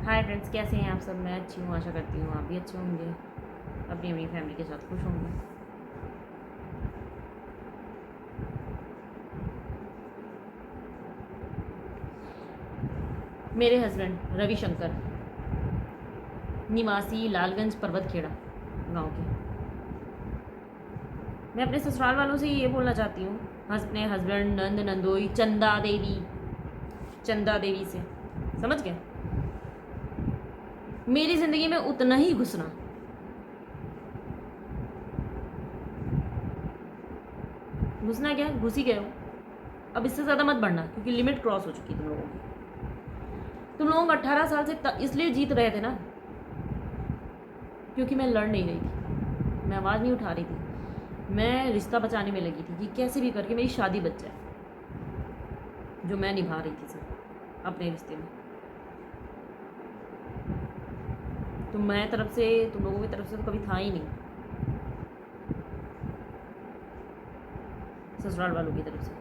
Hi friends, कैसे हैं आप सब। मैं अच्छी हूँ, आशा करती हूँ आप भी अच्छे होंगे, अपनी अपनी फैमिली के साथ खुश होंगे। मेरे हस्बैंड रविशंकर, निवासी लालगंज पर्वतखेड़ा गांव के। मैं अपने ससुराल वालों से ये बोलना चाहती हूँ, अपने हस्बैंड नंद नंदोई चंदा देवी से, समझ गए, मेरी ज़िंदगी में उतना ही घुसना। घुसना क्या है, घुस ही गए हो। अब इससे ज़्यादा मत बढ़ना, क्योंकि लिमिट क्रॉस हो चुकी है तुम लोगों की। तुम लोगों को 18 साल से इसलिए जीत रहे थे ना, क्योंकि मैं लड़ नहीं रही थी, मैं आवाज़ नहीं उठा रही थी, मैं रिश्ता बचाने में लगी थी कि कैसे भी करके मेरी शादी बच जाए, जो मैं निभा रही थी सब अपने रिश्ते में। तो मैं तरफ से, तुम लोगों की तरफ से तो कभी था ही नहीं, ससुराल वालों की तरफ से,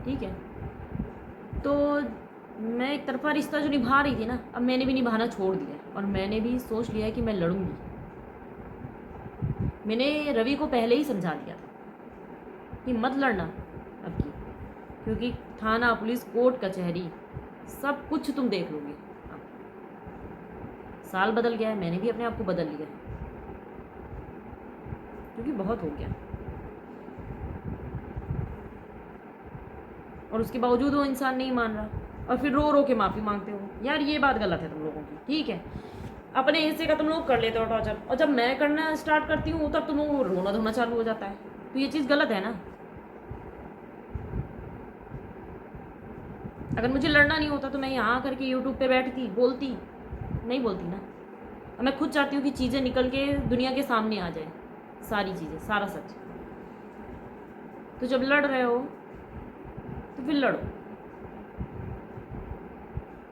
ठीक है। तो मैं एक तरफा रिश्ता जो निभा रही थी ना, अब मैंने भी निभाना छोड़ दिया और मैंने भी सोच लिया है कि मैं लड़ूंगी। मैंने रवि को पहले ही समझा दिया था कि मत लड़ना अब की, क्योंकि थाना, पुलिस, कोर्ट, कचहरी सब कुछ तुम देख लोगे। अब साल बदल गया है, मैंने भी अपने आप को बदल लिया है, क्योंकि बहुत हो गया। और उसके बावजूद वो इंसान नहीं मान रहा, और फिर रो रो के माफ़ी मांगते हो। यार ये बात गलत है तुम लोगों की, ठीक है। अपने हिस्से का तुम लोग कर लेते हो टॉर्चर, और जब मैं करना स्टार्ट करती हूँ तब तुम लोगों को रोना धोना चालू हो जाता है। तो ये चीज़ गलत है ना। अगर मुझे लड़ना नहीं होता तो मैं यहाँ करके यूट्यूब पे बैठती, बोलती नहीं, बोलती ना। और मैं खुद चाहती हूँ कि चीज़ें निकल के दुनिया के सामने आ जाए, सारी चीज़ें, सारा सच। तो जब लड़ रहे हो तो फिर लड़ो,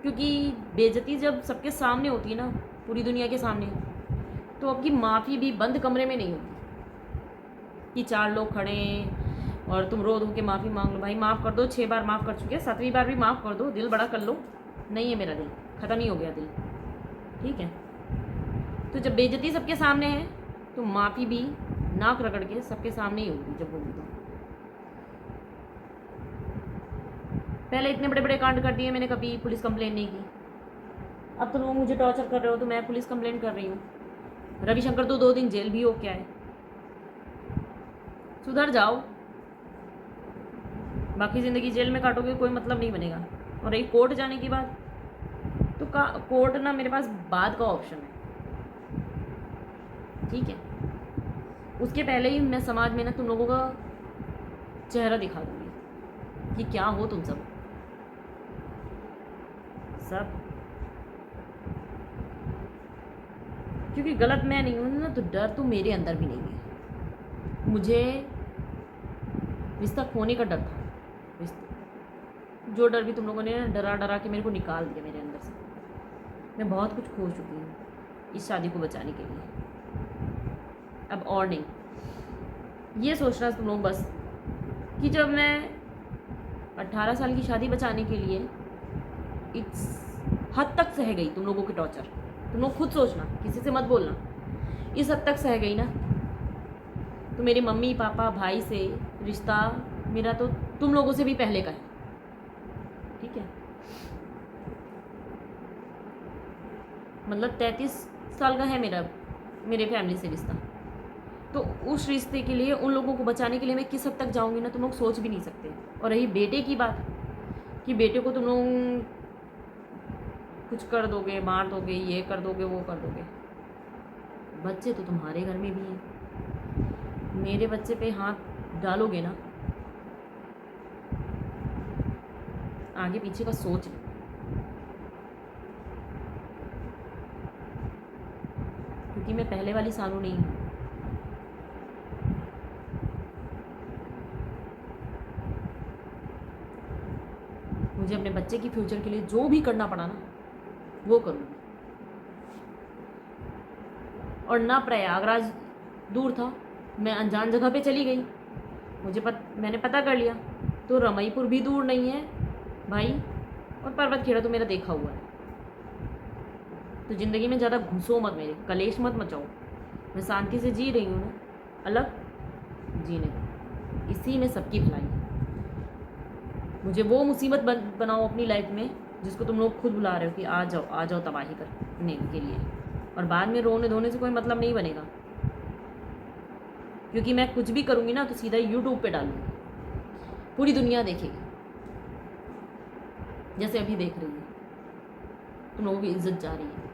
क्योंकि बेइज्जती जब सबके सामने होती है ना, पूरी दुनिया के सामने, तो आपकी माफ़ी भी बंद कमरे में नहीं होती कि 4 लोग खड़े हैं और तुम रो धो के माफ़ी मांग लो। भाई माफ़ कर दो, 6 बार माफ़ कर चुके, 7वीं बार भी माफ़ कर दो, दिल बड़ा कर लो। नहीं है मेरा दिल, ख़त्म ही हो गया दिल, ठीक है। तो जब बेइज्जती सबके सामने है तो माफ़ी भी नाक रगड़ के सबके सामने ही होगी, जब होगी तो। पहले इतने बड़े बड़े कांड कर दिए मैंने, कभी पुलिस कंप्लेन नहीं की। अब तो लोग मुझे टॉर्चर कर रहे हो तो मैं पुलिस कंप्लेन कर रही हूँ। रविशंकर तो 2 दिन जेल भी हो क्या है। सुधर जाओ, बाकी ज़िंदगी जेल में काटोगे, कोई मतलब नहीं बनेगा। और रही कोर्ट जाने की बात, तो कोर्ट ना मेरे पास बाद का ऑप्शन है, ठीक है। उसके पहले ही मैं समाज में ना तुम लोगों का चेहरा दिखा दूँगी कि क्या हो तुम सब। क्योंकि गलत मैं नहीं हूँ ना, तो डर तो मेरे अंदर भी नहीं है। मुझे रिश्ता खोने का डर था, रिश्ता, जो डर भी तुम लोगों ने डरा डरा के मेरे को निकाल दिया मेरे अंदर से। मैं बहुत कुछ खो चुकी हूँ इस शादी को बचाने के लिए, अब और नहीं। ये सोचना तुम लोग बस कि जब मैं 18 साल की शादी बचाने के लिए इस हद तक सह गई तुम लोगों की टॉर्चर, तुम लोग खुद सोचना, किसी से मत बोलना, इस हद तक सह गई ना, तो मेरे मम्मी पापा भाई से रिश्ता मेरा तो तुम लोगों से भी पहले का है, ठीक है। मतलब 33 साल का है मेरे फैमिली से रिश्ता। तो उस रिश्ते के लिए, उन लोगों को बचाने के लिए मैं किस हद तक जाऊंगी ना, तुम लोग सोच भी नहीं सकते। और रही बेटे की बात, कि बेटे को तुम लोग कुछ कर दोगे, मार दोगे, ये कर दोगे, वो कर दोगे। बच्चे तो तुम्हारे घर में भी हैं, मेरे बच्चे पे हाथ डालोगे ना, आगे पीछे का सोच लो, क्योंकि मैं पहले वाली सानू नहीं हूँ। मुझे अपने बच्चे की फ्यूचर के लिए जो भी करना पड़ा ना, वो करूँगी। और ना प्रयागराज दूर था, मैं अनजान जगह पे चली गई, मैंने पता कर लिया। तो रमईपुर भी दूर नहीं है भाई, और पर्वत खेड़ा तो मेरा देखा हुआ है। तो ज़िंदगी में ज़्यादा घुसो मत, मेरे कलेश मत मचाओ। मैं शांति से जी रही हूँ ना, अलग जीने दो, इसी में सबकी भलाई है। मुझे वो मुसीबत बनाओ अपनी लाइफ में जिसको तुम लोग खुद बुला रहे हो कि आ जाओ तबाही करने के लिए, और बाद में रोने धोने से कोई मतलब नहीं बनेगा। क्योंकि मैं कुछ भी करूँगी ना तो सीधा यूट्यूब पे डालूँगी, पूरी दुनिया देखेगी, जैसे अभी देख रही है। तुम लोगों की इज्जत जा रही है।